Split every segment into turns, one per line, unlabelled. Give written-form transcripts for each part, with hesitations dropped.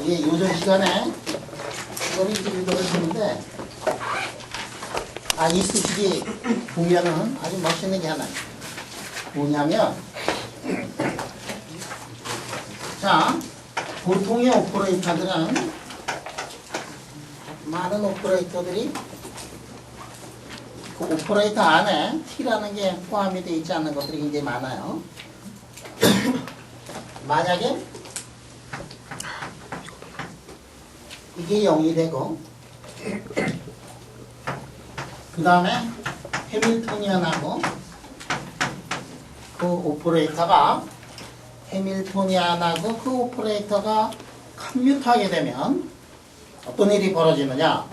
이게 요전 시간에 이거를 이제 읽어주는데, 이 수식이 보면은 아주 멋있는 게 하나 있어요. 뭐냐면, 자, 보통의 오퍼레이터들은, 많은 오퍼레이터들이 그 오퍼레이터 안에 T라는 게 포함이 되어 있지 않는 것들이 굉장히 많아요. 만약에 이게 0이 되고, 그 다음에 해밀토니안하고 그 오퍼레이터가 해밀토니안하고 그 오퍼레이터가 컴뮤트하게 되면 어떤 일이 벌어지느냐?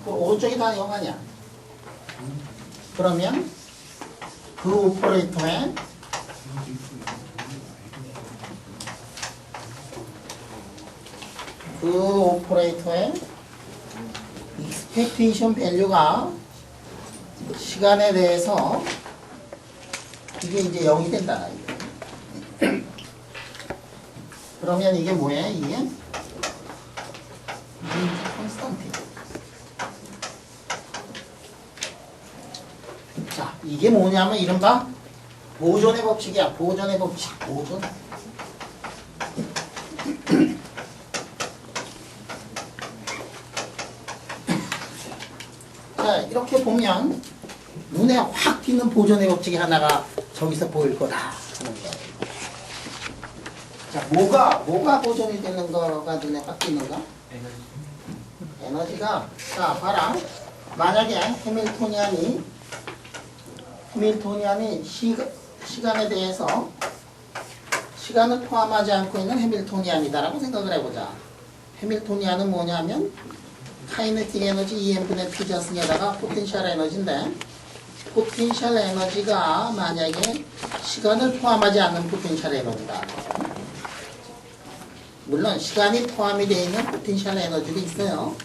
그 오른쪽이 다 0 아니야. 그러면 그 오퍼레이터에 익스펙테이션 밸류가 시간에 대해서 이게 이제 0이 된다. 그러면 이게 뭐예요? 이게 콘스턴트. 자, 이게 뭐냐면 이른바 보존의 법칙이야. 보존의 법칙. 보존. 자, 이렇게 보면 눈에 확 띄는 보존의 법칙이 하나가 저기서 보일 거다. 자, 뭐가 보존이 되는 거가 눈에 확 띄는가? 에너지가, 자, 봐라. 만약에 해밀토니안이 시간에 대해서 시간을 포함하지 않고 있는 해밀토니안이다라고 생각을 해보자. 해밀토니안은 뭐냐면 카이네틱 에너지 EM분의 P 자승에다가 포텐셜 에너지인데, 포텐셜 에너지가 만약에 시간을 포함하지 않는 포텐셜 에너지다. 물론 시간이 포함이 되어 있는 포텐셜 에너지도 있어요.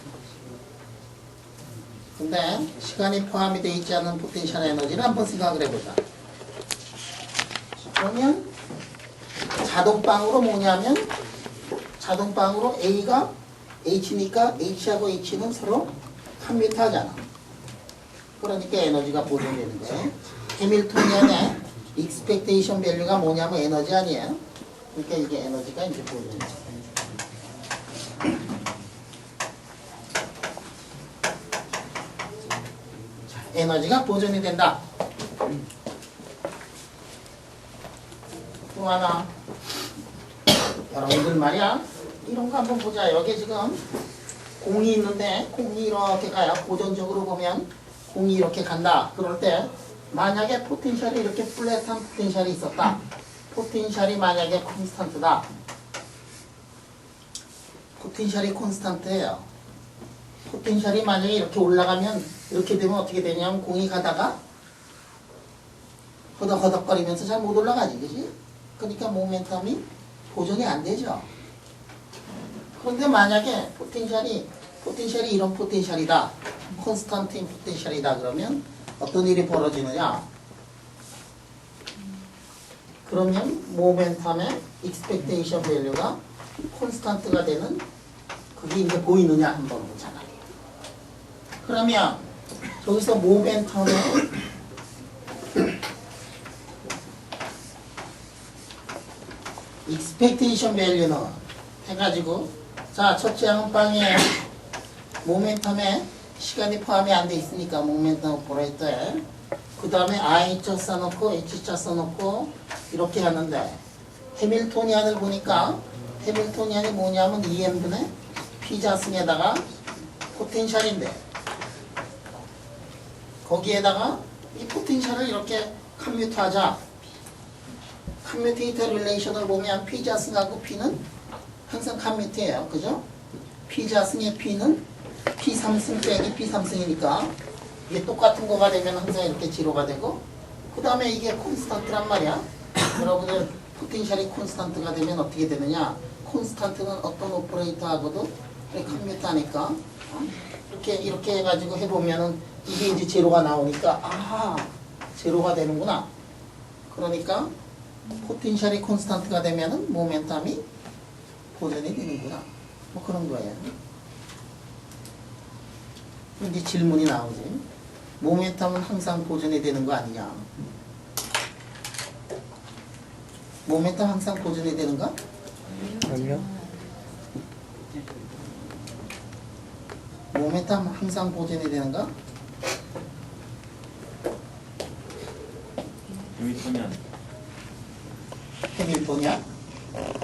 근데 시간이 포함이 되어 있지 않은 포텐셜 에너지를 한번 생각을 해보자. 그러면 자동방으로 뭐냐면, 자동방으로 A가 H니까 H하고 H는 서로 컴뮤트 하잖아. 그러니까 에너지가 보존되는 거예요. 해밀토니안의 익스펙테이션 밸류가 뭐냐면 에너지 아니에요. 그러니까 이게 에너지가 이제 보존이 돼요. 에너지가 보존이 된다. 또 하나, 여러분들 말이야, 이런 거 한번 보자. 여기 지금 공이 있는데 공이 이렇게 가요. 보존적으로 보면 공이 이렇게 간다. 그럴 때 만약에 포텐셜이 이렇게 플랫한 포텐셜이 있었다. 포텐셜이 만약에 콘스탄트다. 포텐셜이 콘스탄트예요. 포텐셜이 만약에 이렇게 올라가면, 이렇게 되면 어떻게 되냐면 공이 가다가 허덕허덕거리면서 잘 못 올라가지, 그지? 그러니까 모멘텀이 보존이 안 되죠. 그런데 만약에 포텐셜이 이런 포텐셜이다, 콘스탄트인 포텐셜이다, 그러면 어떤 일이 벌어지느냐? 그러면 모멘텀의 익스펙테이션 밸류가 콘스탄트가 되는, 그게 이제 보이느냐 한번 보자. 그러면 저기서 모멘텀의 익스펙테이션 밸류는 해가지고, 자, 첫째 항방에 모멘텀에 시간이 포함이 안 돼 있으니까 모멘텀 오퍼레이터에 그 다음에 I자 써놓고 H자 써놓고 이렇게 하는데, 해밀토니안을 보니까 해밀토니안이 뭐냐면 EM분의 P 자승에다가 포텐셜인데, 거기에다가 이 포텐셜을 이렇게 컴뮤트하자. 컴뮤테이터 릴레이션을 보면 P 자승하고 P는 항상 컴뮤트예요. 그죠? P 자승의 P는 P 3승 빼기 P 3승이니까 이게 똑같은 거가 되면 항상 이렇게 제로가 되고, 그 다음에 이게 콘스탄트란 말이야. 여러분들 포텐셜이 콘스탄트가 되면 어떻게 되느냐? 콘스탄트는 어떤 오퍼레이터하고도 컴뮤트 하니까 이렇게 해가지고 해보면은 이게 이제 제로가 나오니까 제로가 되는구나. 그러니까 포텐셜이 콘스탄트가 되면은 모멘텀이 보존이 되는구나. 뭐 그런 거예요. 이제 질문이 나오지. 모멘텀은 항상 보존이 되는 거 아니냐? 모멘텀 항상 보존이 되는가?
아니요.
모멘텀 항상 보존이 되는가? 해밀토니안.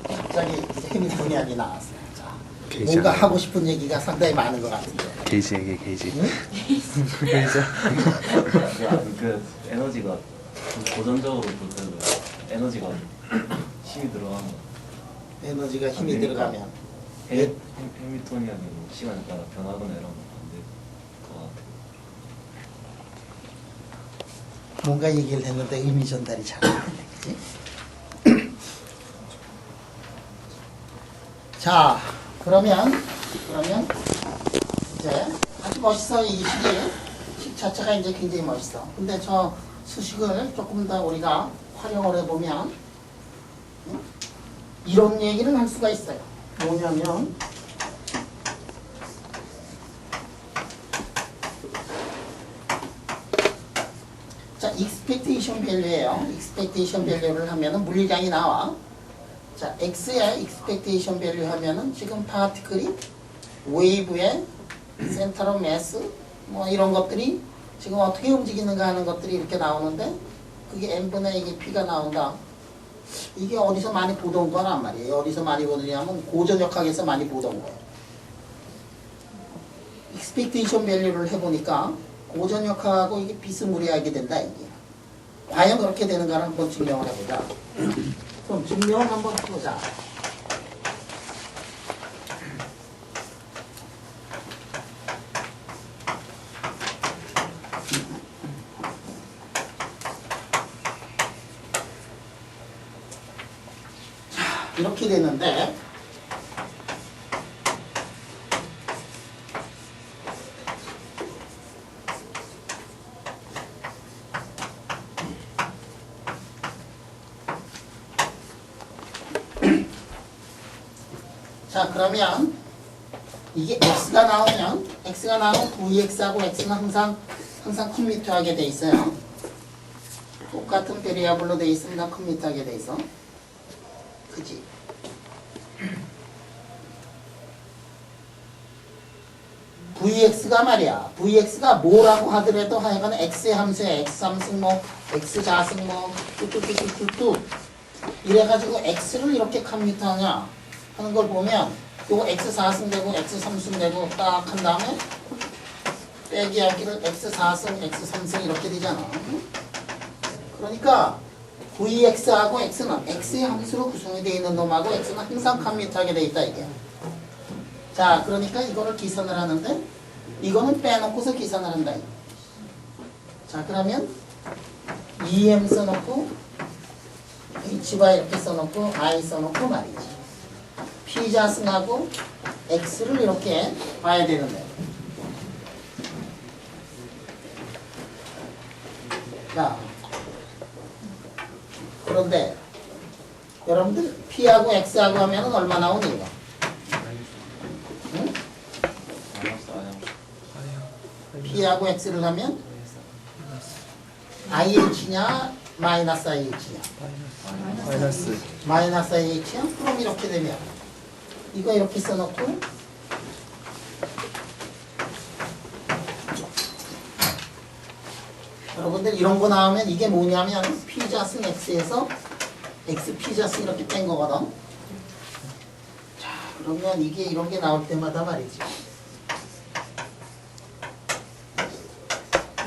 갑자기 해밀토니안이 나왔어요. 자, 뭔가 하고 싶은 얘기가 상당히 많은 것 같은데.
게이지 얘기 게이지.
응?
그 에너지가 고전적으로 볼 때도 에너지가 힘이 들어가면
에너지가 힘이 들어가면
해밀토니안이 뭐 시간에 따라 변하거나 이런 건안될것 같아.
뭔가 얘기를 했는데 의미 전달이 잘 안 되네, 그지? 자, 그러면 이제 아주 멋있어. 이 식 자체가 이제 굉장히 멋있어. 근데 저 수식을 조금 더 우리가 활용을 해보면 이런 얘기를 할 수가 있어요. 뭐냐면 자, expectation value예요. expectation value를 하면은 물리량이 나와. 자, x의 expectation value 하면은 지금 파티클이 웨이브의 센터 오브 매스 뭐 이런 것들이 지금 어떻게 움직이는가 하는 것들이 이렇게 나오는데 그게 n분의 이게 p가 나온다. 이게 어디서 많이 보던 거란 말이에요. 어디서 많이 보느냐면 고전역학에서 많이 보던 거예요. expectation value를 해보니까 고전역학하고 이게 비스무리하게 된다 이게. 과연 그렇게 되는가를 한번 증명을 해보자. 그럼 증명을 한번 해보자. 자, 이렇게 되는데 자, 그러면 이게 x가 나오면 vx하고 x는 항상 커뮤니트하게 돼 있어요. 똑같은 베리어블로 돼 있으면 커뮤니트하게 돼 있어. 그지? vx가 말이야. vx가 뭐라고 하더라도 하여간 x의 함수에 x 함수 뭐 x 자승 뭐 뚜뚜뚜뚜뚜 이래가지고 x를 이렇게 커뮤니트하냐 하는 걸 보면 요거 x 4승 되고 x 3승 되고 딱 한 다음에 빼기 하기를 x 4승 x 3승 이렇게 되잖아. 그러니까 vx하고 x는 x의 함수로 구성이 되어 있는 놈하고 x는 항상 커뮤니트하게 되어 있다 이게. 자, 그러니까 이거를 계산을 하는데 이거는 빼놓고서 계산을 한다. 자, 그러면 em 써놓고 h바 이렇게 써놓고 i 써놓고 말이지. p자승하고 x를 이렇게 봐야 되는데. 자, 그런데 여러분들 p하고 x하고 하면 얼마 나오니 이거? 응? p하고 x를 하면 ih냐 마이너스 ih냐? 마이너스 ih냐? 그럼 이렇게 되면 이거 이렇게 써놓고 여러분들 이런 거 나오면 이게 뭐냐면 p자승 x에서 x p자승 이렇게 뺀 거거든. 자, 그러면 이게 이런 게 나올 때마다 말이지.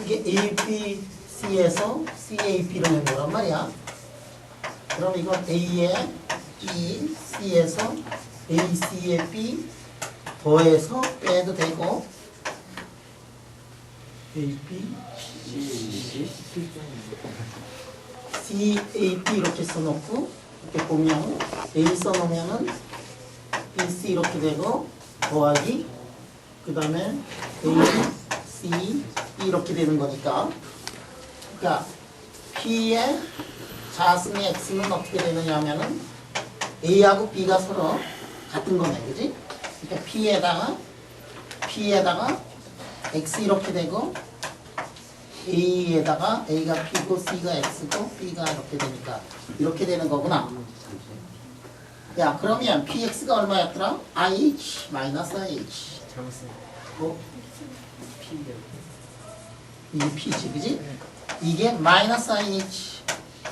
이게 APC에서 CAP로 낸 거란 말이야. 그럼 이거 A에 B, C에서 AC에 B 더해서 빼도 되고 AP, CAP 이렇게 써놓고 이렇게 보면 A 써놓으면은 BC 이렇게 되고 더하기 그 다음에 AC 이렇게 되는 거니까 그러니까 P의 자승의 X는 어떻게 되느냐 하면은 A하고 B가 서로 같은 거네, 그지? 그러니까 P에다가 X 이렇게 되고 A에다가 A가 P고 C가 X고 B가 이렇게 되니까 이렇게 되는 거구나. 야 그러면 PX가 얼마였더라? IH 마이너스 IH. 뭐? 이게 P지 그지? 이게 마이너스 IH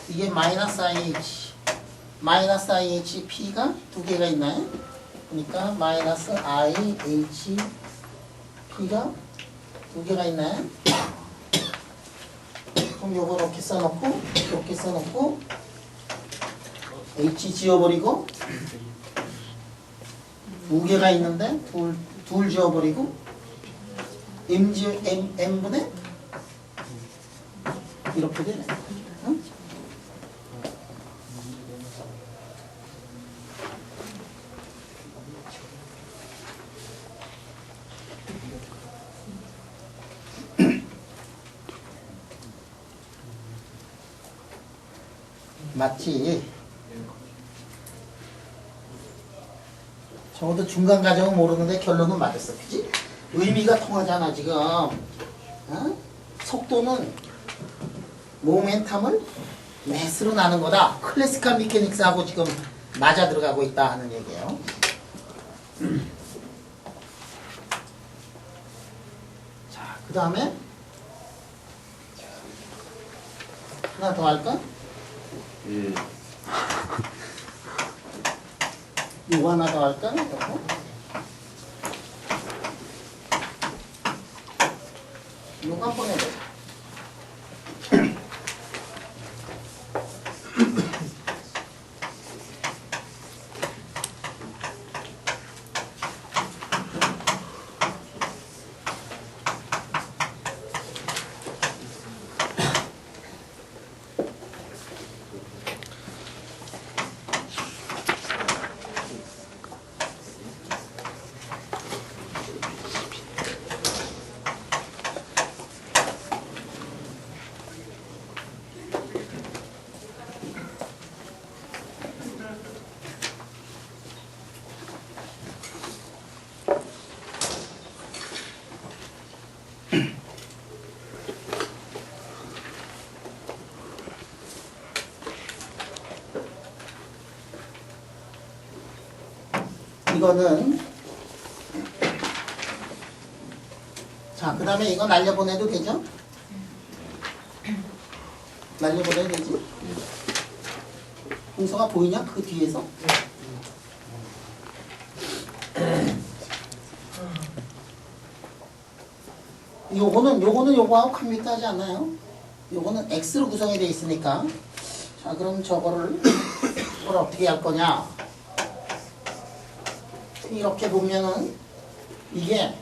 이게 마이너스 IH 마이너스 IH P가 두 개가 있나요? 그러니까 마이너스 IH P가 두 개가 있나요? 그럼 요거 이렇게 써놓고 H 지워버리고 두 개가 있는데 둘 지워버리고 M분의 이렇게 되네. 응? 맞지? 적어도 중간 과정은 모르는데 결론은 맞았어. 그치? 의미가 통하잖아 지금. 어? 속도는 모멘텀을 매스로 나는 거다. 클래시컬 미케닉스하고 지금 맞아 들어가고 있다 하는 얘기예요. 자, 그 다음에 하나 더 할까?
예.
이거 하나 더 할까? 이거? 이거 한번 해보자. 이거는 자, 그 다음에 이거 날려보내도 되죠? 날려보내도 되지? 홍서가 보이냐? 그 뒤에서? 요거는 요거하고 컴퓨터하지 않나요? 요거는 X로 구성이 되어 있으니까 자, 그럼 저거를 어떻게 할 거냐? 이렇게 보면은 이게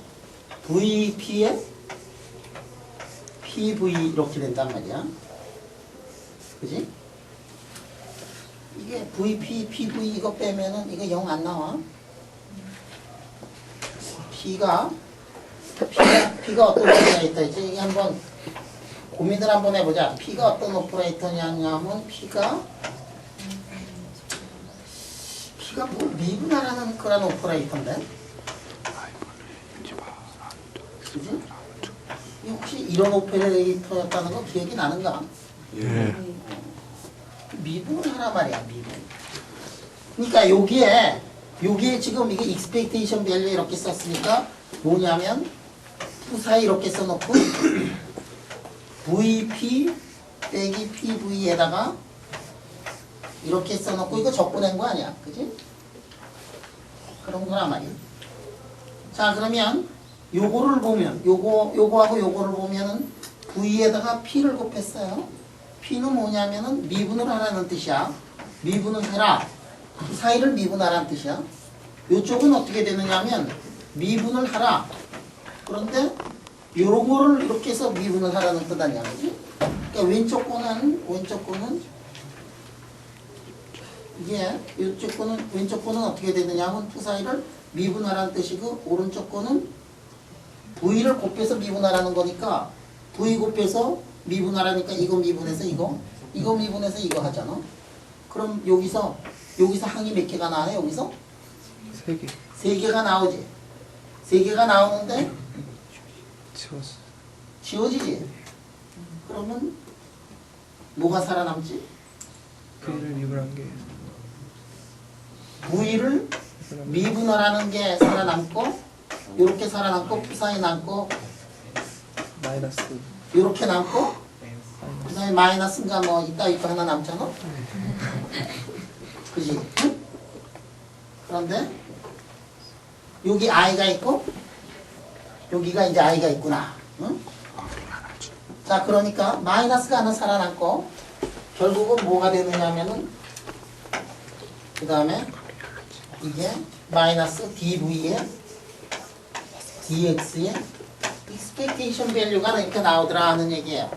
VP에 PV 이렇게 된단 말이야. 그지? 이게 VP, PV 이거 빼면은 이거 0 안 나와. P가 어떤 오퍼레이터 있지? 이게 한번 고민을 한번 해보자. P가 어떤 오퍼레이터냐면 P가 뭐 미분하라는 그런 오퍼레이터인데? 그지? 혹시 이런 오퍼레이터였다는 거 기억이 나는가?
예.
미분을 하란 말이야, 미분. 그러니까 여기에 지금 이게 expectation value 이렇게 썼으니까 뭐냐면 푸사에 이렇게 써놓고 VP 빼기 PV에다가 이렇게 써놓고 이거 적분한 거 아니야, 그지? 그런 거란 말이야. 자, 그러면 요거를 보면 요거하고 요거를 보면은 V에다가 P를 곱했어요. P는 뭐냐면은 미분을 하라는 뜻이야. 미분을 해라. 사이를 미분하라는 뜻이야. 요쪽은 어떻게 되느냐면 미분을 하라. 그런데 요런 거를 이렇게 해서 미분을 하라는 뜻 아니야, 그지? 그러니까 왼쪽 거는 이게 왼쪽 거는 어떻게 되느냐 하면 푸사이를 미분하라는 뜻이고 오른쪽 거는 V를 곱해서 미분하라는 거니까 V 곱해서 미분하라니까 이거 미분해서 이거 미분해서 이거 하잖아. 그럼 여기서 항이 몇 개가 나와요? 여기서?
3개.
3개가 나오지. 3개가 나오는데
지웠어.
지워지지. 그러면 뭐가 살아남지?
V를 미분한 게
V를 미분하라는 게 살아남고 요렇게 살아남고 P사에 남고
마이너스
요렇게 남고 그 다음에 마이너스인가 뭐 이따 이거 하나 남잖아? 그지? 응? 그런데 여기 i가 있고 여기가 이제 i가 있구나. 응? 자, 그러니까 마이너스가 하나 살아남고 결국은 뭐가 되느냐면은 그 다음에 이게 마이너스 dv에 dx에 expectation value가 이렇게 나오더라 하는 얘기예요.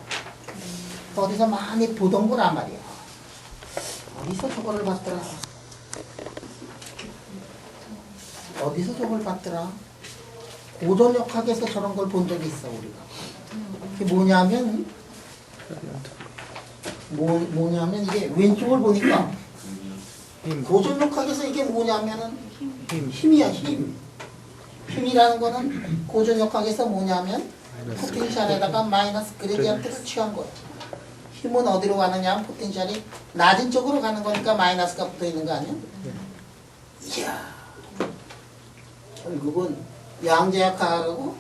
어디서 많이 보던 거란 말이야. 어디서 저거를 봤더라? 어디서 저걸 봤더라? 고전역학에서 저런 걸 본 적이 있어 우리가. 그게 뭐냐면 뭐냐면 이게 왼쪽을 보니까 고전역학에서 이게 뭐냐면은 힘이야 힘. 힘이라는 거는 고전역학에서 뭐냐면 포텐셜에다가 마이너스 그레디언트를 취한 거야. 힘은 어디로 가느냐 하면 포텐셜이 낮은 쪽으로 가는 거니까 마이너스가 붙어 있는 거 아니야? 이야, 결국은 양자역학하고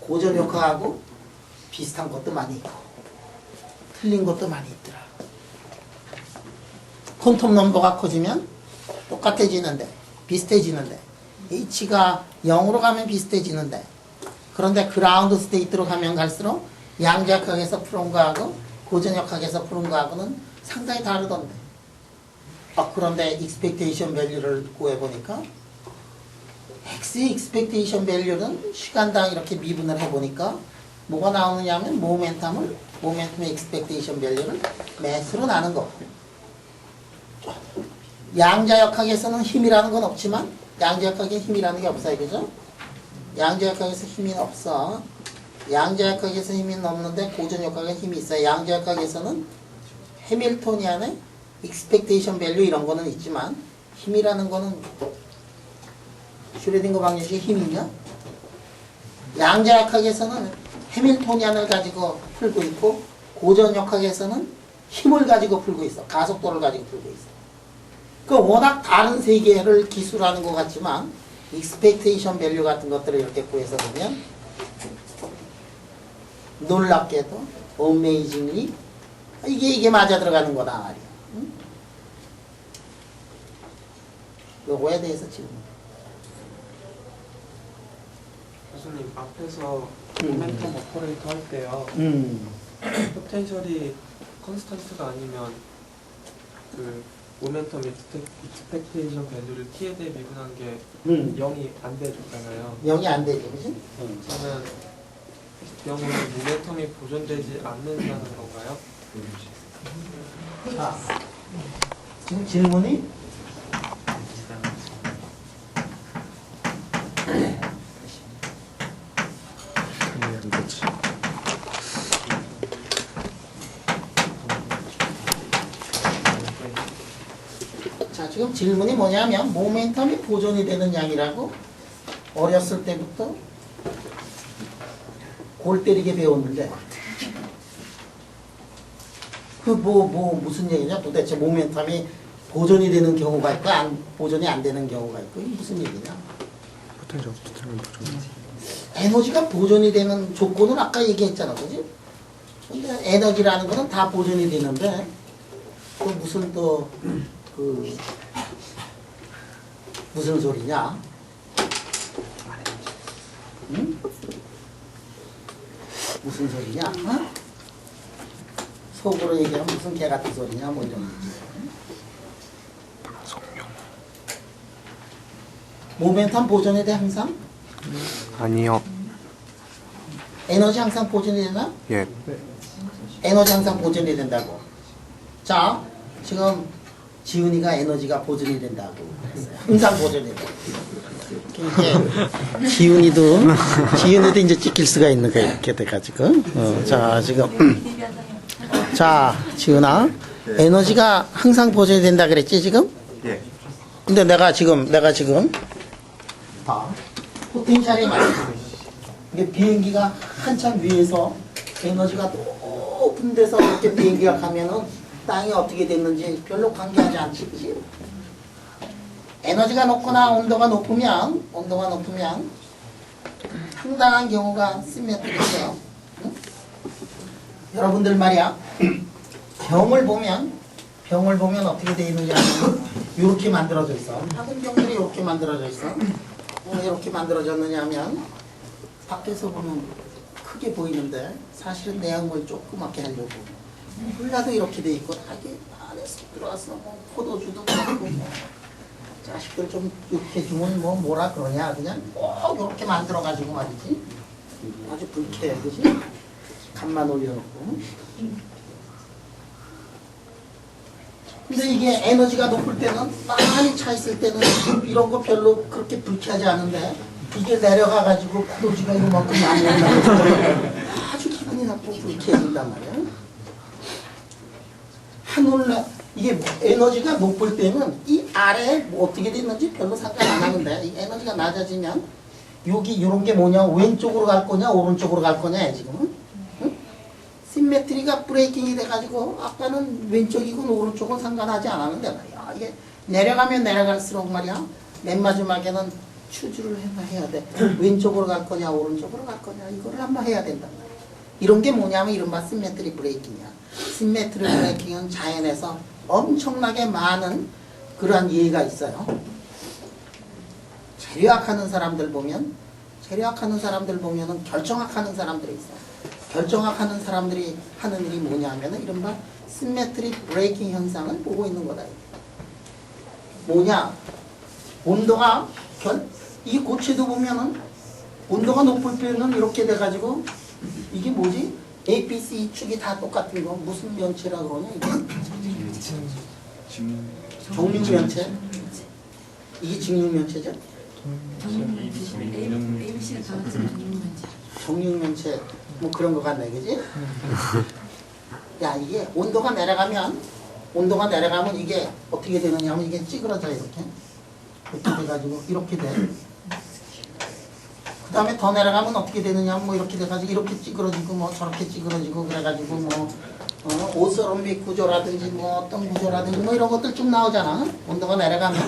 고전역학하고 비슷한 것도 많이 있고 틀린 것도 많이 있더라. 퀀텀 넘버가 커지면 똑같아지는데 비슷해지는데 h가 0으로 가면 비슷해지는데 그런데 그라운드 스테이트로 가면 갈수록 양자역학에서 푸는 거하고 고전역학에서 푸는 거하고는 상당히 다르던데. 그런데 expectation value를 구해보니까 x의 expectation value는 시간당 이렇게 미분을 해보니까 뭐가 나오느냐 하면 모멘텀의 expectation value를 매수로 나는 거. 양자역학에서는 힘이라는 건 없지만 양자역학에 힘이라는 게 없어요. 그죠? 양자역학에서 힘이 없어. 양자역학에서 힘이 없는데 고전역학에 힘이 있어요. 양자역학에서는 해밀토니안의 expectation value 이런 거는 있지만 힘이라는 거는 슈레딩거 방정식의 힘이냐? 양자역학에서는 해밀토니안을 가지고 풀고 있고 고전역학에서는 힘을 가지고 풀고 있어. 가속도를 가지고 풀고 있어. 그 워낙 다른 세계를 기술하는 것 같지만 expectation value 같은 것들을 이렇게 구해서 보면 놀랍게도 amazingly 이게 맞아 들어가는 거다 말이야. 응? 요거에 대해서 질문.
교수님 앞에서 모멘텀 오퍼레이터 할 때요. 포텐셜이 컨스턴트가 아니면 그 모멘텀 익스펙테이션 밸류를 t에 대해 미분한 게 0이 안 돼줬잖아요.
0이 안 되지, 그지?
저는 그 경우는 모멘텀이 보존되지 않는다는 건가요?
자, 지금 질문이 자, 지금 질문이 뭐냐면 모멘텀이 보존이 되는 양이라고 어렸을 때부터 골 때리게 배웠는데 그 무슨 얘기냐? 도대체 모멘텀이 보존이 되는 경우가 있고 보존이 안 되는 경우가 있고 이게 무슨 얘기냐?
포텐셜 없으면 보존이지.
에너지가 보존이 되는 조건은 아까 얘기했잖아, 그지? 근데 에너지라는 거는 다 보존이 되는데 그 무슨 또 그 무슨 소리냐? 응? 무슨 소리냐? 어? 속으로 얘기하면 무슨 개 같은 소리냐? 뭐 이런 얘기. 모멘텀 보존에 대해 항상
아니요.
에너지 항상 보존이 되나?
예.
에너지 항상 보존이 된다고. 자, 지금 지훈이가 에너지가 보존이 된다고 했어요. 항상 보존이 된다고. 이게 지훈이도 이제 찍힐 수가 있는 거 이렇게 돼가지고. 자, 지금 자, 지훈아, 에너지가 항상 보존이 된다 그랬지 지금?
예.
근데 내가 지금 자, 포텐셜이 많아요. 이게 비행기가 한참 위에서 에너지가 높은 데서 이렇게 비행기가 가면은 땅이 어떻게 됐는지 별로 관계하지 않지, 그지? 에너지가 높거나 온도가 높으면 상당한 경우가 시메트리예요. 응? 여러분들 말이야, 병을 보면 어떻게 되어 있는지 아면 이렇게 만들어져 있어. 작은 병들이 이렇게 만들어져 있어. 왜 이렇게 만들어졌느냐 하면 밖에서 보면 크게 보이는데 사실은 내용물 조그맣게 하려고 몰라도 이렇게 돼 있고 하게 안에서 들어와서 뭐 포도주도 먹고 뭐 자식들 좀 이렇게 주면 뭐 뭐라 그러냐 그냥 꼭 이렇게 만들어 가지고 말이지 아주 불쾌해 그지? 간만 올려놓고 근데 이게 에너지가 높을 때는 많이 차 있을 때는 이런 거 별로 그렇게 불쾌하지 않은데 이게 내려가 가지고 포도주가 이만큼 많이 올라가서 아주 기분이 나쁘고 불쾌해진단 말이야. 하늘나 이게 에너지가 높을 때는 이 아래에 뭐 어떻게 됐는지 별로 상관 안 하는데 이 에너지가 낮아지면 여기 이런 게 뭐냐 왼쪽으로 갈 거냐 오른쪽으로 갈 거냐 지금은 응? 시메트리가 브레이킹이 돼가지고 아까는 왼쪽이건 오른쪽은 상관하지 않았는데 말이야. 이게 내려가면 내려갈수록 말이야 맨 마지막에는 추주를 해야 돼. 왼쪽으로 갈 거냐 오른쪽으로 갈 거냐 이거를 한번 해야 된단 말이야. 이런 게 뭐냐면 이른바 시메트리 브레이킹이야. 시메트리 브레이킹은 자연에서 엄청나게 많은 그러한 예가 있어요. 재료학하는 사람들 보면은 결정학하는 사람들이 있어. 결정학하는 사람들이 하는 일이 뭐냐면은 이른바 시메트리 브레이킹 현상을 보고 있는 거다. 뭐냐? 온도가 이 고체도 보면은 온도가 높을 때는 이렇게 돼가지고 이게 뭐지? APC 축이 다 똑같은 거 무슨 면체라 그러냐 이게? 정육면체. 이게 직육면체죠? 정육면체 뭐 그런 거 같네, 그지? 야 이게 온도가 내려가면 이게 어떻게 되느냐면 이게 찌그러져 이렇게 돼가지고 이렇게 돼. 그 다음에 더 내려가면 어떻게 되느냐 뭐 이렇게 돼가지고 이렇게 찌그러지고 뭐 저렇게 찌그러지고 그래가지고 뭐 오스럼빅 구조라든지 뭐 어떤 구조라든지 뭐 이런 것들 쭉 나오잖아. 온도가 내려가면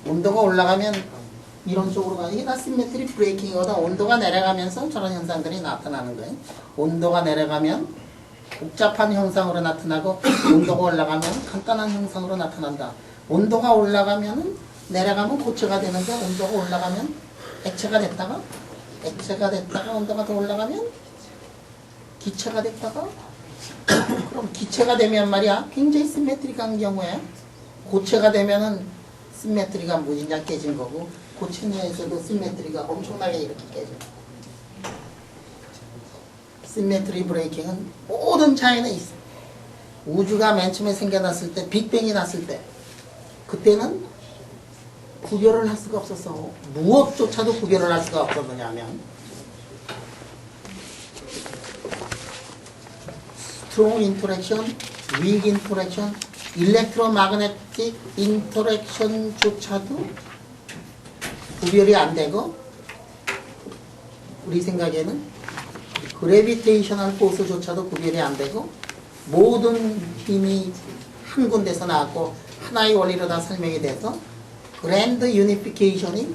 온도가 올라가면 이런 쪽으로 가. 이게 다 시메트리 브레이킹이거든. 온도가 내려가면서 저런 현상들이 나타나는 거예요. 온도가 내려가면 복잡한 형상으로 나타나고 온도가 올라가면 간단한 형상으로 나타난다. 온도가 올라가면 내려가면 고체가 되는데 온도가 올라가면 액체가 됐다가 온도가 더 올라가면 기체가 됐다가 그럼 기체가 되면 말이야 굉장히 시메트리한 경우에 고체가 되면은 시메트리가 무진장 깨진 거고 고체 내에서도 시메트리가 엄청나게 이렇게 깨져. 시메트리 브레이킹은 모든 자연에 있어. 우주가 맨 처음에 생겨났을 때 빅뱅이 났을 때 그때는 구별을 할 수가 없었어. 무엇조차도 구별을 할 수가 없었느냐 하면 스트롱 인터랙션, 윅 인터랙션, 일렉트로마그네틱 인터랙션조차도 구별이 안 되고 우리 생각에는 그래비테이셔널 포스조차도 구별이 안 되고 모든 힘이 한 군데서 나왔고 하나의 원리로 다 설명이 돼서 그랜드 유니피케이션이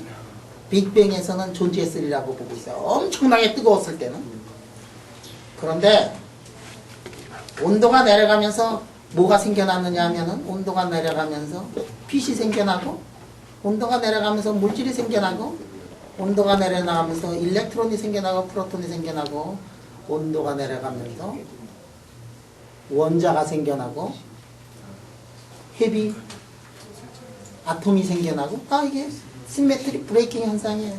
빅뱅에서는 존재했으리라고 보고 있어요. 엄청나게 뜨거웠을 때는. 그런데 온도가 내려가면서 뭐가 생겨났느냐 하면은 온도가 내려가면서 빛이 생겨나고 온도가 내려가면서 물질이 생겨나고 온도가 내려가면서 일렉트론이 생겨나고 프로톤이 생겨나고 온도가 내려가면서 원자가 생겨나고 헤비 아톰이 생겨나고 이게 시메트리 브레이킹 현상이에요.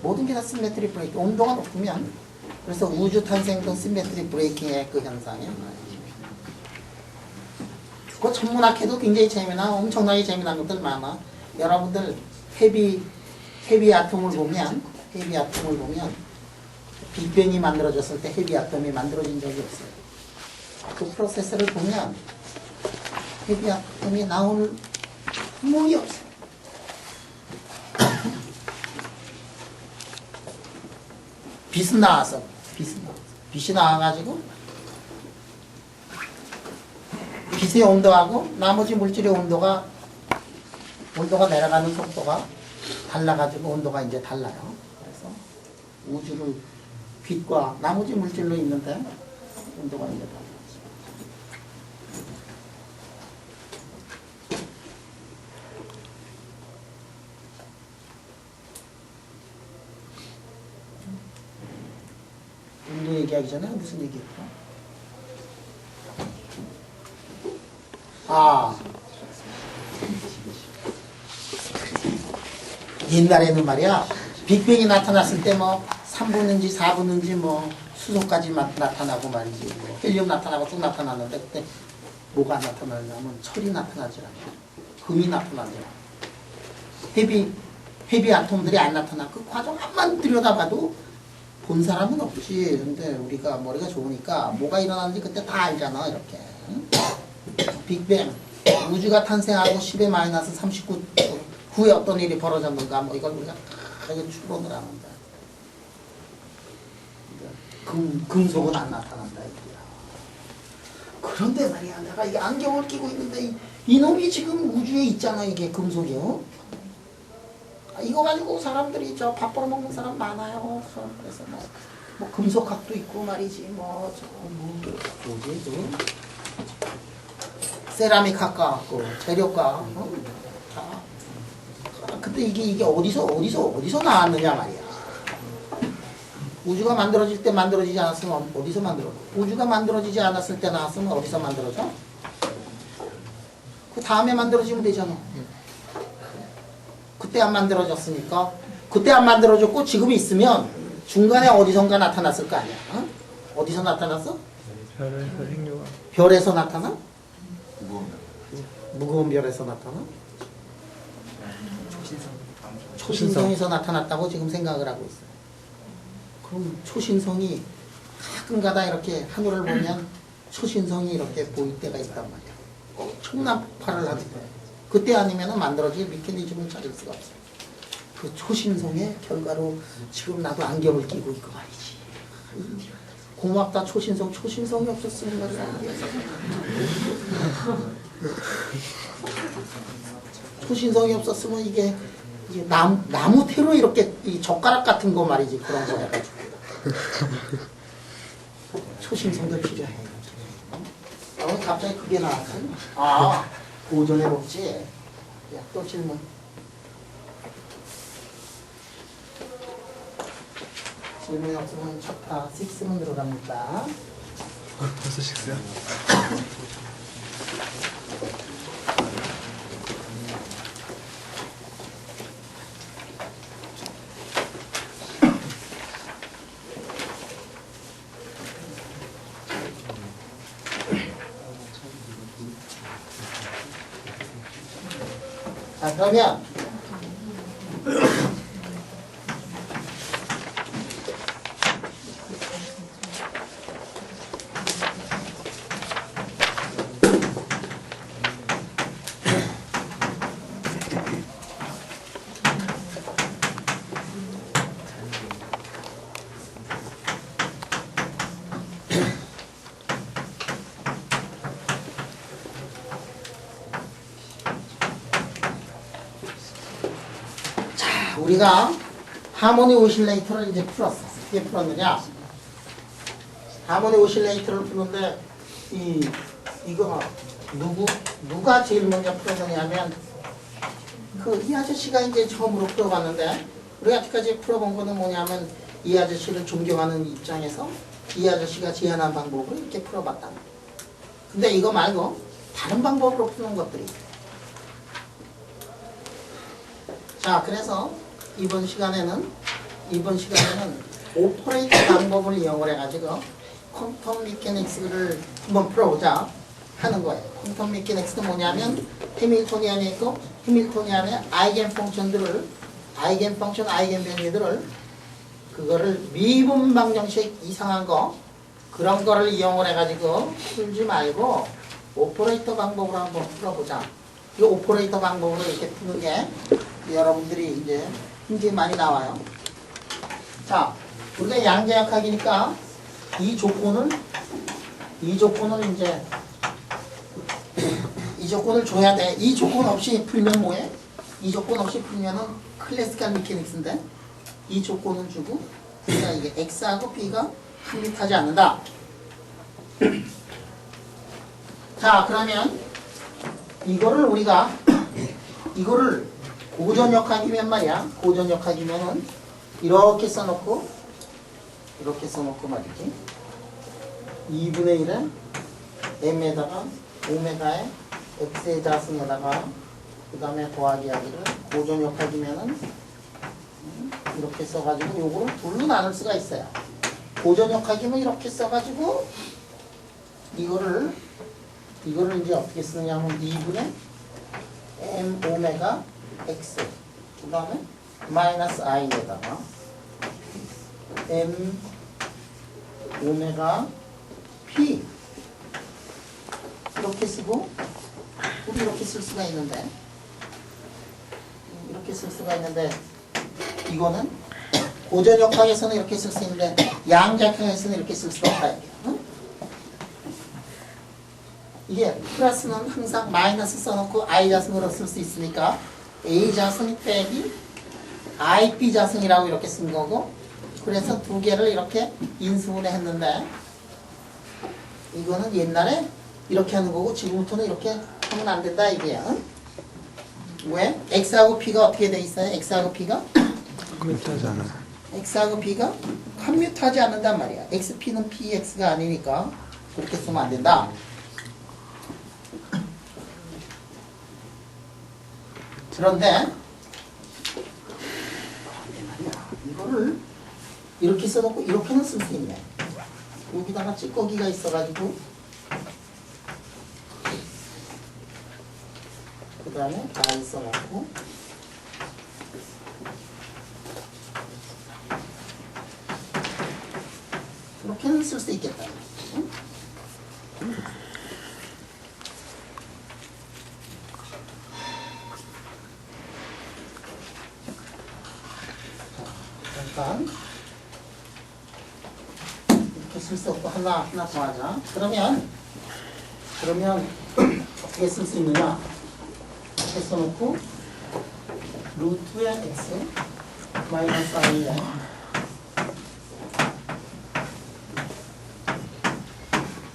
모든 게 다 시메트리 브레이킹. 온도가 높으면 그래서 우주 탄생도 시메트리 브레이킹의 그 현상이에요. 그거 천문학해도 굉장히 재미나 엄청나게 재미난 것들 많아. 여러분들 헤비 아톰을 보면 빅뱅이 만들어졌을 때 헤비 아톰이 만들어진 적이 없어요. 그 프로세스를 보면 헤비 아톰이 나올 구멍이 없어요. 빛은 나왔어. 빛이 나와가지고 빛의 온도하고 나머지 물질의 온도가 내려가는 속도가 달라가지고 온도가 이제 달라요. 그래서 우주를 빛과 나머지 물질로 있는데 온도가 이제 달라요. 온도 얘기하기 전에 무슨 얘기했죠? 옛날에는 말이야 빅뱅이 나타났을 때 뭐 3분인지 4분인지 뭐 수소까지 나타나고 말이지 뭐 헬륨 나타나고 쭉 나타났는데 그때 뭐가 나타나냐면 철이 나타나지 않아. 금이 나타나지 않아. 헤비 아톰들이 안 나타나. 그 과정만 들여다봐도 본 사람은 없지. 근데 우리가 머리가 좋으니까 뭐가 일어나는지 그때 다 알잖아. 이렇게. 빅뱅. 우주가 탄생하고 10의 마이너스 39 후에 어떤 일이 벌어졌는가. 뭐 이걸 우리가 다 이거 추론을 하는데. 금속은 안 나타난다. 이거야. 그런데 말이야. 내가 이게 안경을 끼고 있는데 이놈이 지금 우주에 있잖아. 이게 금속이요. 이거 가지고 사람들이 저 밥 벌어먹는 사람 많아요. 그래서 뭐 금속학도 있고 말이지 뭐지 그 세라믹 학과 같고 재료과 자 근데 이게 어디서 나왔느냐 말이야. 우주가 만들어질 때 만들어지지 않았으면 어디서 만들어? 우주가 만들어지지 않았을 때 나왔으면 어디서 만들어져? 그 다음에 만들어지면 되잖아. 그때 안 만들어졌으니까 그때 안 만들어졌고 지금 있으면 중간에 어디선가 나타났을 거 아니야. 어? 어디서 나타났어?
별에서 행류가
별에서 나타나? 무거운 별에서 나타나? 초신성에서 나타났다고 지금 생각을 하고 있어요. 그럼 초신성이 가끔가다 이렇게 하늘을 보면 초신성이 이렇게 보일 때가 있단 말이야. 엄청난 폭발을 하게 돼. 그때 아니면 만들어질 메커니즘을 찾을 수가 없어. 그 초신성의 결과로 지금 나도 안경을 끼고 있고 말이지. 고맙다 초신성. 초신성이 없었으면 말이야. 초신성이 없었으면 이게 나무 테로 이렇게 이 젓가락 같은 거 말이지. 그런 거 해가지고. 초신성도 필요해. 오늘 갑자기 그게 나왔어. 도전해볼지. 야, 또 질문. 질문이 없으면 챕터 6로 들어갑니다.
벌써 식스야?
자, 그러면 우리가 하모니 오실레이터를 이제 풀었어. 어떻게 풀었느냐? 하모니 오실레이터를 푸는데 이거 누가 제일 먼저 풀었느냐면 이 아저씨가 이제 처음으로 풀어봤는데 우리가 여태까지 풀어본 거는 뭐냐면 이 아저씨를 존경하는 입장에서 이 아저씨가 제안한 방법으로 이렇게 풀어봤다. 근데 이거 말고 다른 방법으로 푸는 것들이 있어요. 자, 그래서 이번 시간에는 오퍼레이터 방법을 이용을 해가지고 퀀텀 미케닉스를 한번 풀어보자 하는 거예요. 퀀텀 미케닉스는 뭐냐면 해밀토니안에 있고 해밀토니안의 아이겐 펑션들을 아이겐 변제들을 그거를 미분 방정식 이상한 거 그런 거를 이용을 해가지고 풀지 말고 오퍼레이터 방법으로 한번 풀어보자. 이 오퍼레이터 방법으로 이렇게 푸는 게 여러분들이 이제 굉장히 많이 나와요. 자, 우리가 양자역학이니까 이 조건을 이제 이 조건을 줘야 돼. 이 조건 없이 풀면 뭐해? 이 조건 없이 풀면은 클래시컬 미케닉스인데 이 조건을 주고 그러니까 이게 X하고 B가 합립하지 않는다. 자, 그러면 우리가 이거를 고전역학이면 말이야. 고전역학이면은 이렇게 써놓고 말이지. 2분의 1에 m에다가 오메가에 x의 자승에다가 그 다음에 더하기 하기를 고전역학이면은 이렇게 써가지고 요거를 둘로 나눌 수가 있어요. 고전역학이면 이렇게 써가지고 이거를 이제 어떻게 쓰느냐 하면 2분의 m 오메가 x 그 다음에 마이너스 i에다가 m 오메가 p 이렇게 쓰고 우리 이렇게 쓸 수가 있는데 이거는 고전역학에서는 이렇게 쓸 수 있는데 양자역학에서는 이렇게 쓸 수가 없다. 응? 이게 플러스는 항상 마이너스 써놓고 i 자승으로 쓸 수 있으니까 a 자승 빼기 i b 자승이라고 이렇게 쓴 거고 그래서 두 개를 이렇게 인수분해 했는데 이거는 옛날에 이렇게 하는 거고 지금부터는 이렇게 하면 안 된다 이게야. 응? 왜? x하고 p가 어떻게 돼 있어요? x하고 p가
컴퓨터하지 않아.
x하고 b가 컴퓨트하지 않는단 말이야. xp는 px가 아니니까 그렇게 쓰면 안 된다. 그런데 이거를 이렇게 써놓고 이렇게는 쓸 수 있네. 여기다가 찌꺼기가 있어가지고 그 다음에 I 써놓고 이렇게는 쓸 수 있겠다. 응? 잠깐 이렇게 쓸 수 없고 하나 더 하자. 그러면 어떻게 쓸 수 있느냐? 이렇게 써놓고 루트의 x 마이너스 i에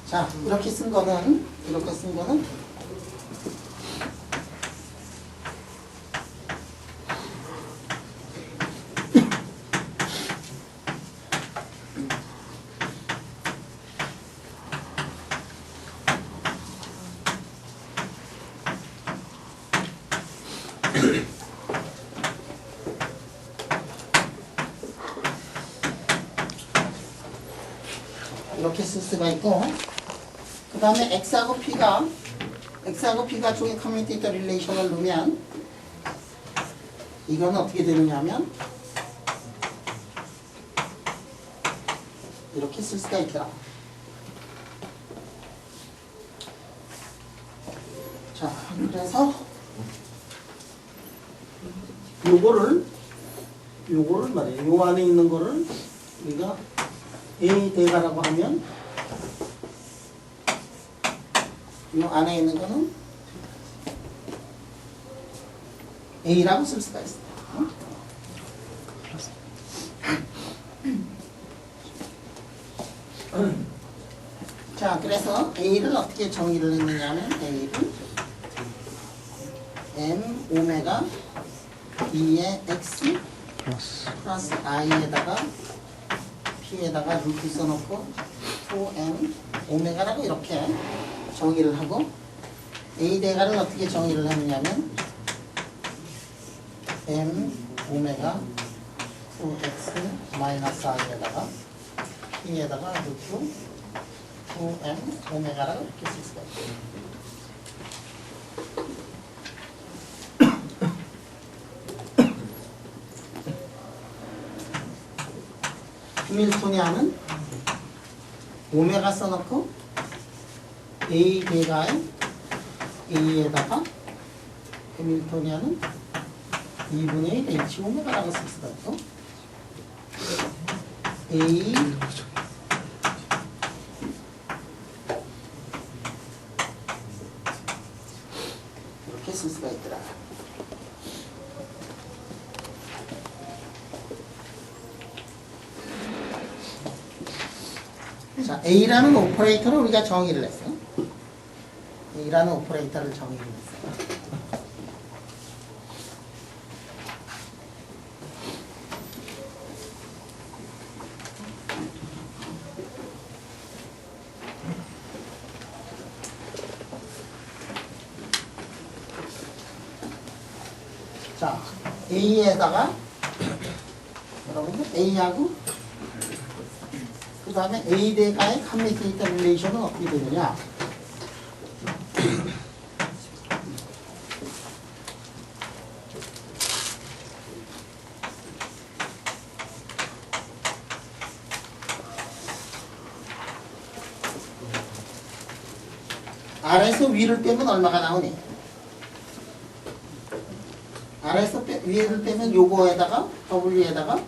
자 이렇게 쓴 거는 이렇게 쓸 수가 있고 그 다음에 x하고 p가 중에 커뮤니테이터 릴레이션을 넣으면 이거는 어떻게 되느냐 하면 이렇게 쓸 수가 있더라. 자 그래서 요거를 말이에요. 요 안에 있는 거를 우리가 A 대가라고 하면 이 안에 있는 거는 A라고 쓸 수가 있어요. 자, 그래서 A를 어떻게 정의를 했느냐면 A를 M 오메가 2의 X 플러스 I에다가 P에다가 루트 써놓고 2M 오메가라고 이렇게 정의를 하고 A 대가를 어떻게 정의를 하느냐면 M 오메가 2X 마이너스 I에다가 P에다가 루트 2M 오메가라고 이렇게 쓸 수가 있어요. 해밀토니안은 오메가 써놓고 A 대가에 A에다가 해밀토니안은 2분의 1 H 오메가라고 쓸 수가 있고 A 이렇게 쓸 수가 있더라. 자, A라는 오퍼레이터를 우리가 정의를 했어요. A라는 오퍼레이터를 정의를 했어요. 자, A에다가 여러분들 A하고 그 다음에 A 대가의 커뮤니케이터 릴레이션은 어떻게 되느냐? 아래에서 위를 빼면 얼마가 나오니? 아래에서 위를 빼면 요거에다가 W에다가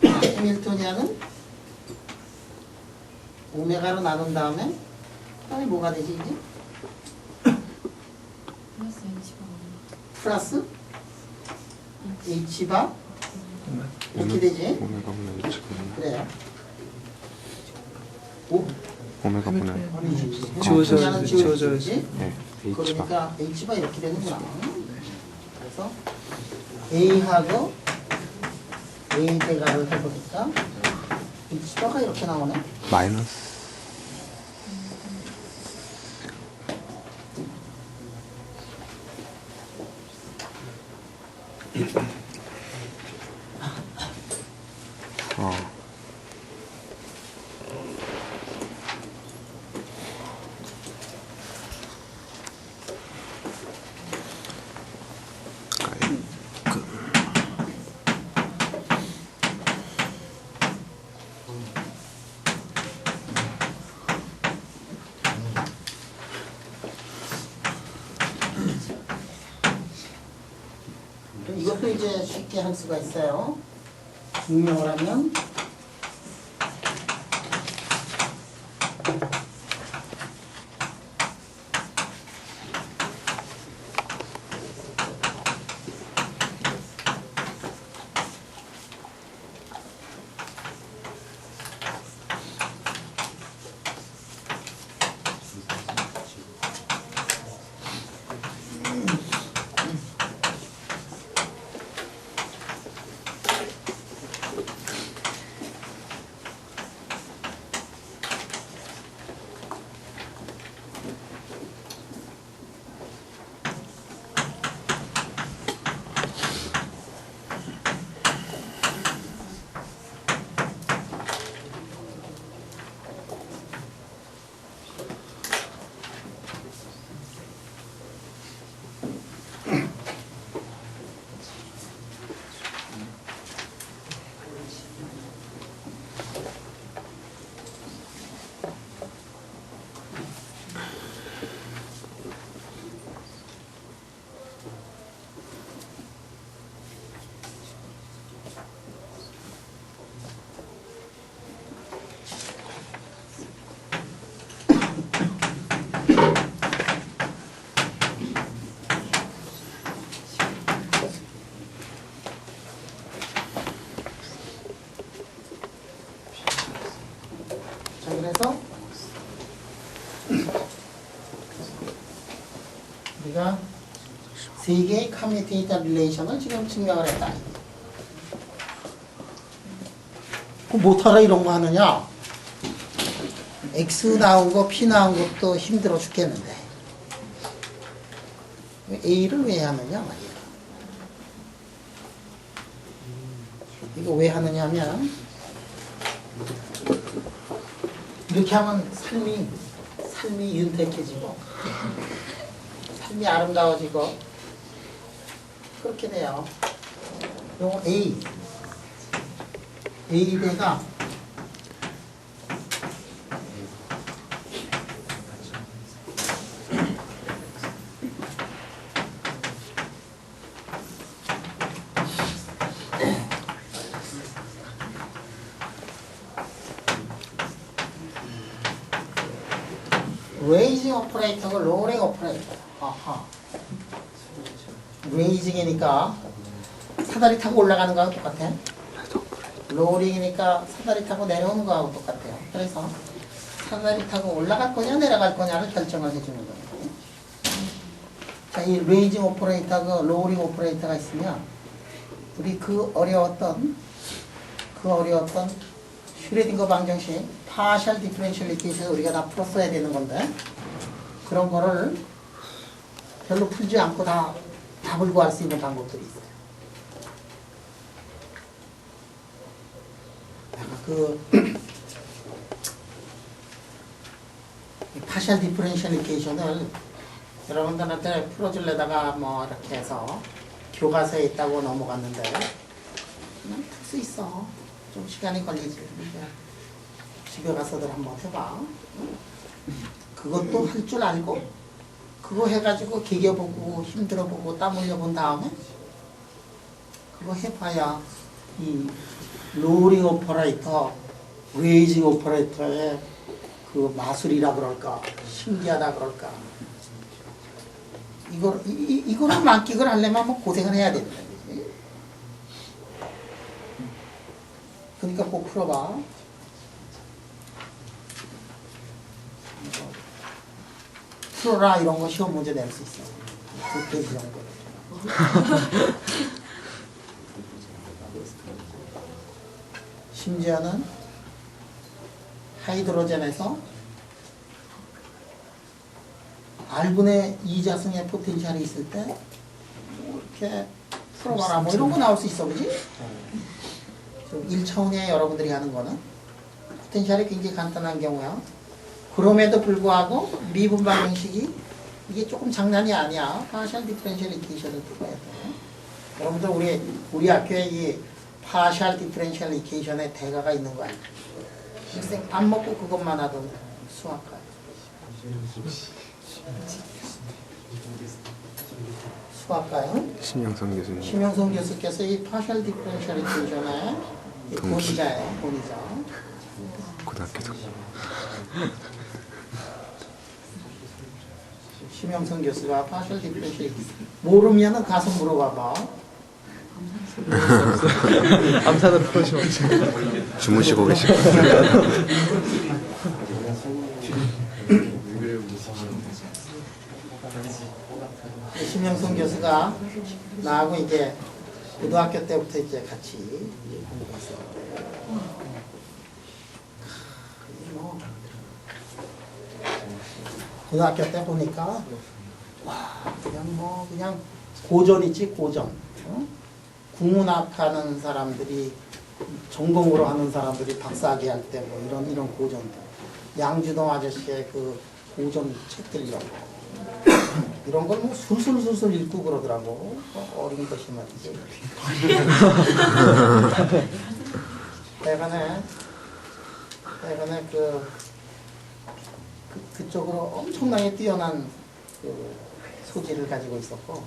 해밀토니아는 오메가로 나눈 다음에 아니 뭐가 되지 이제? 플러스 H바 이렇게 되지?
오메가 분의 H가
그래요. 오,
오메가 분의
아니지.
지워져야지,
지워져야지.
지워져야지.
네, H가
그러니까 H바 이렇게 되는구나. 그래서 A하고 A 대가를 해보니까 H바가 이렇게 나오네.
마이너스
이것도 이제 쉽게 할 수가 있어요. 증명을 하면 자 그래서 우리가 세 개의 커뮤니테이터 릴레이션을 지금 증명을 했다. 그럼 못하러 이런 거 하느냐? X 나온 거, P 나온 것도 힘들어 죽겠는데 A를 왜 하느냐 말이야. 이거 왜 하느냐 하면 이렇게 하면 삶이 윤택해지고 삶이 아름다워지고 그렇게 돼요. 요 A대가 레이징 오퍼레이터가 로링 오퍼레이터. 아하. 레이징이니까 사다리 타고 올라가는 거하고 똑같아. 로링이니까 사다리 타고 내려오는 거하고 똑같아요. 그래서 사다리 타고 올라갈 거냐 내려갈 거냐를 결정을 해주는 거예요. 자, 이 레이징 오퍼레이터가 로링 오퍼레이터가 있으면 우리 그 어려웠던 슈레딩거 방정식 파셜 디퍼런셜 이퀘이션 우리가 다 풀었어야 되는 건데 그런 거를 별로 풀지 않고 다 답을 구할 수 있는 방법들이 있어요. 그 파셜 디퍼런셜 이퀘이션을 여러분들한테 풀어주려다가 뭐 이렇게 해서 교과서에 있다고 넘어갔는데 그냥 풀 수 있어. 좀 시간이 걸리지. 집에 가서들 한번 해봐. 그것도 할 줄 알고 그거 해가지고 개겨보고 힘들어보고 땀 흘려본 다음에 그거 해봐야 이 로링 오퍼레이터, 레이징 오퍼레이터의 그 마술이라 그럴까 신기하다 그럴까 이거를 만끽을 하려면 뭐 고생을 해야 된다. 그치? 그러니까 꼭 풀어봐. 풀어라 이런 거 시험 문제 낼 수 있어. 2페이지 정도. 심지어는 하이드로젠에서 R분의 2자승의 포텐셜이 있을 때 뭐 이렇게 풀어봐라 뭐 이런 거 나올 수 있어. 그지? 좀 1차원이야 여러분들이 하는 거는. 포텐셜이 굉장히 간단한 경우야. 그럼에도 불구하고 미분 방정식이 이게 조금 장난이 아니야. 파셜 디퍼런셜 이퀘이션을 풀어야 돼. 여러분들 우리 학교에 이 파셜 디퍼런셜 이퀘이션의 대가가 있는 거 알죠? 학생 밥 먹고 그것만 하던 수학과. 수학과요?
심영선 교수님.
심영선 교수께서 이 파셜 디퍼런셜 이퀘이션의 본의자예요. 본의자.
고등학교 동.
심영선 교수가 파셜 디퍼런셜 이퀘이션 모르면은 가서 물어봐봐.
암산을 풀어주면
주무시고 계시고.
심영선 교수가 나하고 이제 고등학교 때부터 이제 같이 공부했어요. 고등학교 때 보니까 와 그냥 고전 있지 고전. 어? 국문학 하는 사람들이 전공으로 하는 사람들이 박사학위 할 때 뭐 이런 고전들. 양주동 아저씨의 그 고전 책들 이런 걸 뭐 술술 읽고 그러더라고. 어린 것이 말이지. 대간에 그쪽으로 엄청나게 뛰어난 그 소질을 가지고 있었고 뭐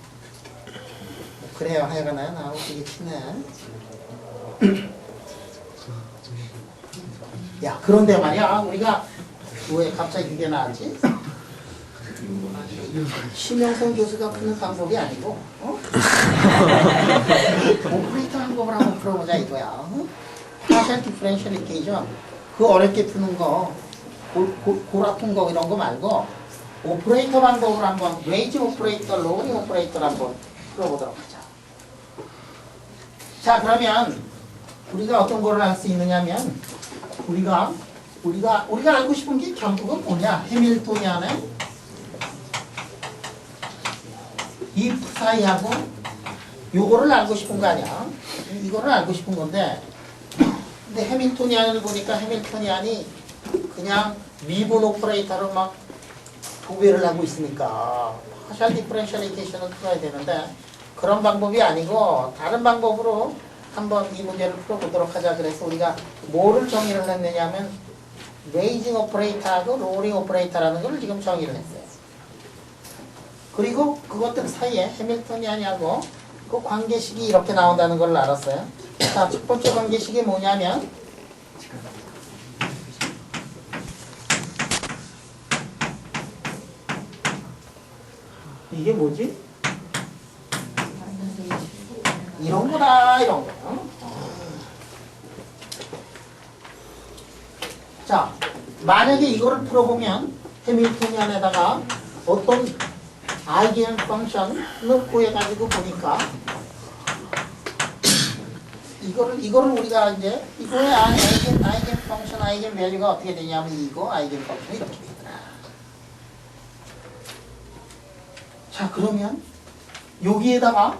그래요. 하여간에 나하고 되게 친해. 야 그런데 말이야 우리가 왜 갑자기 그게 나왔지? 심영선 교수가 푸는 방법이 아니고 오퍼레이터 방법을 한번 풀어보자 이거야. 파셜 디퍼런셜 이퀘이션 그 어렵게 푸는 거 고라 푼 거 이런 거 말고 오퍼레이터 방법을 한번 레이징 오퍼레이터, 로링 오퍼레이터를 한번 풀어보도록 하자. 자 그러면 우리가 어떤 거를 할 수 있느냐면 우리가 알고 싶은 게 결국은 뭐냐? 해밀토니안의 이 사이하고 요거를 알고 싶은 거 아니야? 이거를 알고 싶은 건데 근데 해밀토니안을 보니까 해밀토니안이 그냥 미분 오퍼레이터로 막 도배를 하고 있으니까 파셜 디퍼런셜 이퀘이션을 풀어야 되는데 그런 방법이 아니고 다른 방법으로 한번 이 문제를 풀어보도록 하자. 그래서 우리가 뭐를 정의를 했느냐면 레이징 오퍼레이터하고 로링 오퍼레이터라는 걸 지금 정의를 했어요. 그리고 그것들 사이에 해밀토니안하고 그 관계식이 이렇게 나온다는 걸 알았어요. 자, 첫 번째 관계식이 뭐냐면 이게 뭐지? 이런 거다, 이런 거. 자, 만약에 이거를 풀어보면 해밀토니안에다가 어떤 아이겐 펑션을 구해가지고 보니까 이거를 우리가 이제 이거의 아이겐 펑션, 아이겐 밸류가 어떻게 되냐면 이거 아이겐 펑션이 이렇게 되더라. 자, 그러면 여기에다가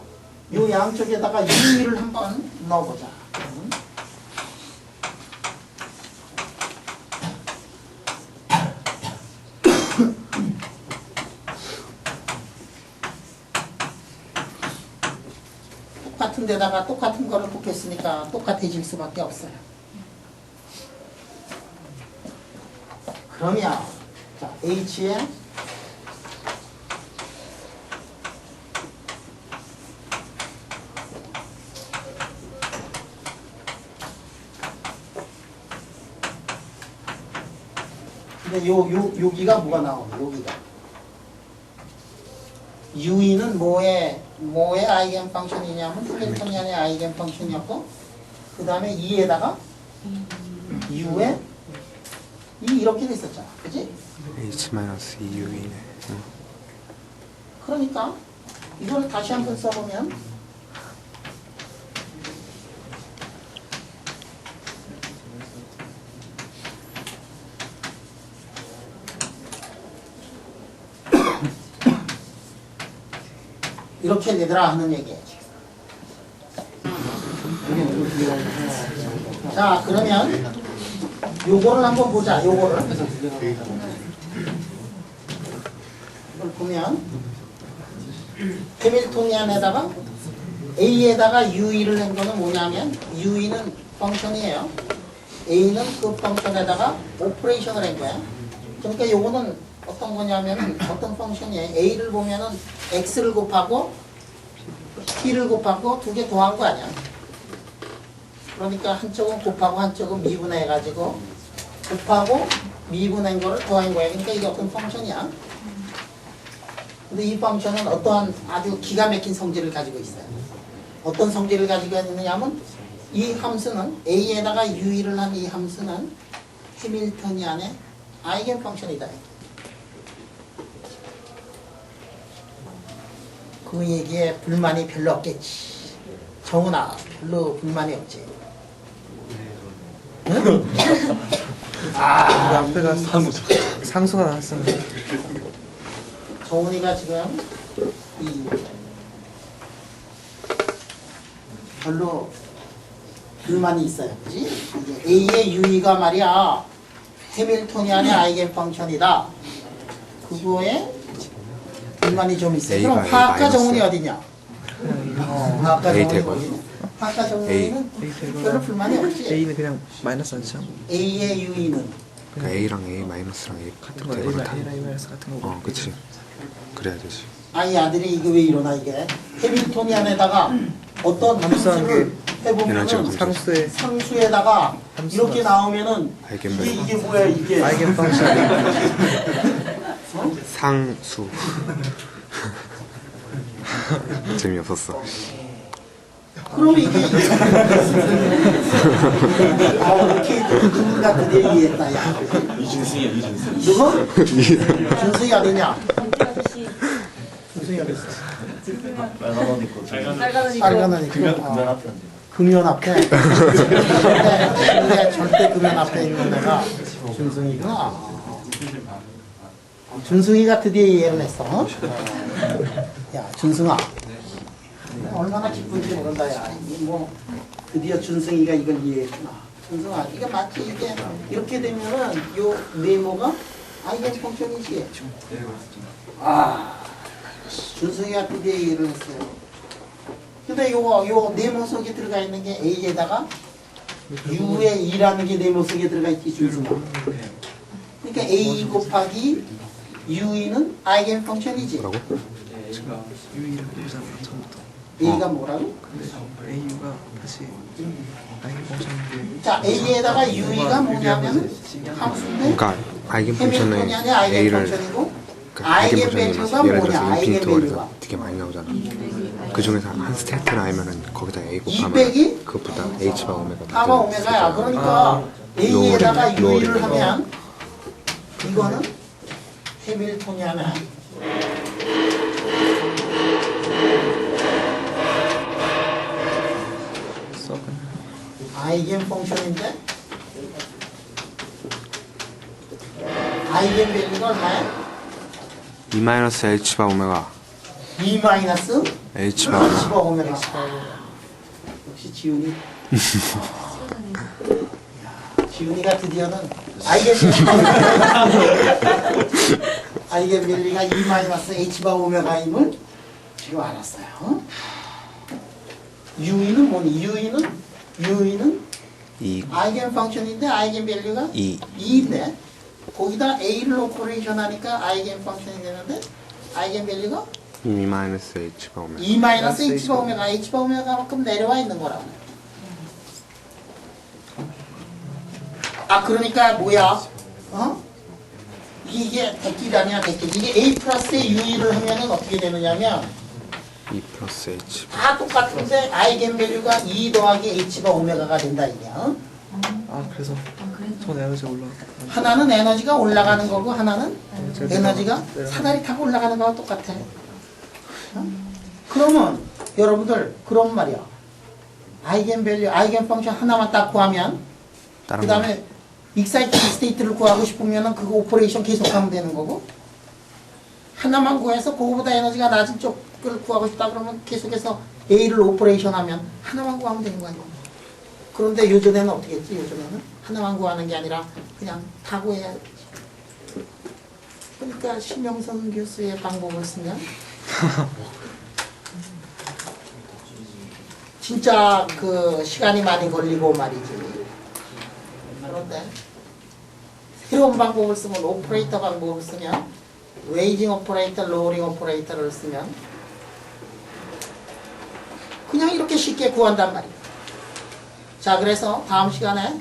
요 양쪽에다가 유의를 한번 넣어보자. 똑같은 데다가 똑같은 거를 곱했으니까 똑같아질 수밖에 없어요. 그러면 자, H에 근데 여기가 뭐가 나오냐, 여기가. U는 뭐의 아이겐 펑션이냐면 해밀토니안의 아이겐 펑션이었고, 그 다음에 2에다가 U에 이렇게 됐었잖아. 그지?
H-2U이네.
그러니까 이걸 다시 한번 써보면 이렇게 되더라 하는 얘기예요. 자, 그러면 요거를 한번 보자. 요거를 이걸 보면 해밀토니안에다가 A에다가 UE를 한 거는 뭐냐면 UE는 펑션이에요. A는 그 펑션에다가 오퍼레이션을 한 거야. 그러니까 요거는 어떤 거냐면은 어떤 펑션이에요. A를 보면은 X를 곱하고 T를 곱하고 두 개 더한 거 아니야. 그러니까 한쪽은 곱하고 한쪽은 미분해가지고 곱하고 미분한 거를 더한 거야. 그러니까 이게 어떤 펑션이야. 근데 이 펑션은 어떠한 아주 기가 막힌 성질을 가지고 있어요. 어떤 성질을 가지고 있느냐면 이 함수는 A에다가 UE를 한 이 함수는 해밀토니안의 아이겐 펑션이다. 그 얘기에 불만이 별로 없겠지. 정훈아, 별로 불만이 없지. 응?
우리 앞에가 상수가 나왔었는데.
정훈이가 지금 이 별로 불만이 있어요. 그지? 이제 A의 UE가 말이야 해밀토니안의 아이겐 펑션이다. 그거에 불만이 좀 있어요.
A가
그럼
A
화학과
마이너스.
정훈이 어디냐? 화학과
A
정훈이
대고.
어디냐? 화학과 정훈이는
A 대고.
별로 불만이 없지.
A는 그냥 마이너스 안 쳐.
A의 UE는
그러니까 A랑 A 마이너스랑 A
같은 거
대고 같아.
A 마이너스 같은 거고.
그치. 그래야 되지.
아이 아들이 이거 왜 이러나 이게 해밀토니안에다가 어떤 함수를 해보면은
에너지가
상수의
상수에다가
함수가
이렇게 나오면은
아이겐
이게 뭐야 이게
아이겐 펑션.
상수. 재미없었어.
그럼 이게 오케이 누군가 그대 이해했다 야
이준승이야 이준승.
누구? 준수이 어디냐? 준수이 어디 있어?
빨간 옷 입고
빨간 옷 입고
금연 앞에 앉아.
금연 앞에 근데 절대 금연 앞에 있는 애가 준승이구나. 준승이가 드디어 이해를 했어. 어? 야 준승아 얼마나 기쁜지 모른다. 야, 뭐 드디어 준승이가 이걸 이해했구나. 준승아, 이게 마치 이게 이렇게 되면은 요 네모가 아이겐 펑션이지. 아, 준승이가 드디어 이해를 했어요. 근데 요 네모 속에 들어가 있는 게 A에다가 U에 2라는 게 네모 속에 들어가 있지, 준승아. 그러니까 A 곱하기 U는 아이겐 펑션이지.
뭐라고?
U를 보잖아 처음부터.
A가 뭐라고?
근데 A가 다시 아이겐 펑션인데.
자, A에다가 U가 뭐냐면 함수인데
그러니까 아이겐 펑션에
해밀토니안의 아이겐
A를
펑션이고
그러니까 아이겐 포션이
아이겐밸류가
예를
뭐냐,
들어서 인피니트
아이겐밸류가.
월에서 되게 많이 나오잖아. 그 중에서 한 스테이트를 알면은 거기다 A
200이?
곱하면 그것보다 H바 오메가
파가 오메가야. 그러니까 A에다가 U를 하면 이거는 해밀턴이 하면
썩은
아이겐 펑션인데 아이겐 밸류가 얼마야?
2 마이너스 H바 오메가
2 마이너스
H바 오메가
H바 오메가. 역시 지훈이. 야, 지훈이가 드디어는 아이겐 밸류가 2 마이너스 H바 오메가임을 지금 알았어요. U는 뭐니? U는
2
아이겐 펑션인데 아이겐 밸류가
2
2인데 거기다 A를 오퍼레이션 하니까 아이겐 펑션이 되는데 아이겐 밸류가
2 마이너스 H바 오메가
2 마이너스 H바 오메가 H바 오메가만큼 내려와 있는 거라고. 아 그러니까 뭐야? 어? 이게 대끼리 아니야 대끼리. 이게 A 플러스에 U를 하면은 어떻게 되느냐면
2 플러스 H
다 똑같은데 아이겐 밸류가 2 더하기 H바 오메가가 된다 이게야.
아 그래서 전 에너지 올라가.
하나는 에너지가 올라가는 거고 하나는 에너지가 사다리 타고 올라가는 거와 똑같아. 어? 그러면 여러분들 그런 말이야. 아이겐 밸류, 아이겐 펑션 하나만 딱 구하면
다른
그 다음에 익사이팅 스테이트를 구하고 싶으면은 그거 오퍼레이션 계속하면 되는 거고 하나만 구해서 그거보다 에너지가 낮은 쪽을 구하고 싶다 그러면 계속해서 A를 오퍼레이션 하면 하나만 구하면 되는 거 아니야. 그런데 요즘에는 어떻게 했지? 요즘에는 하나만 구하는 게 아니라 그냥 다 구해야 그러니까 신명선 교수의 방법을 쓰면 진짜 그 시간이 많이 걸리고 말이지. 그런데 새로운 방법을 쓰면 오퍼레이터 방법을 쓰면 웨이징 오퍼레이터, 로어링 오퍼레이터를 쓰면 그냥 이렇게 쉽게 구한단 말이야. 자 그래서 다음 시간에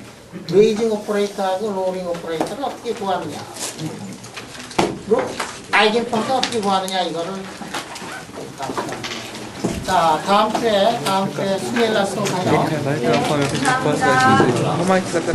웨이징 오퍼레이터하고 로어링 오퍼레이터를 어떻게 구하느냐 아이겐 펑션 어떻게 구하느냐 이거를 자 다음 주에 수요일날 수업하여
마이크를 아파하면 계속 구할 수가 있어요. 호마이트가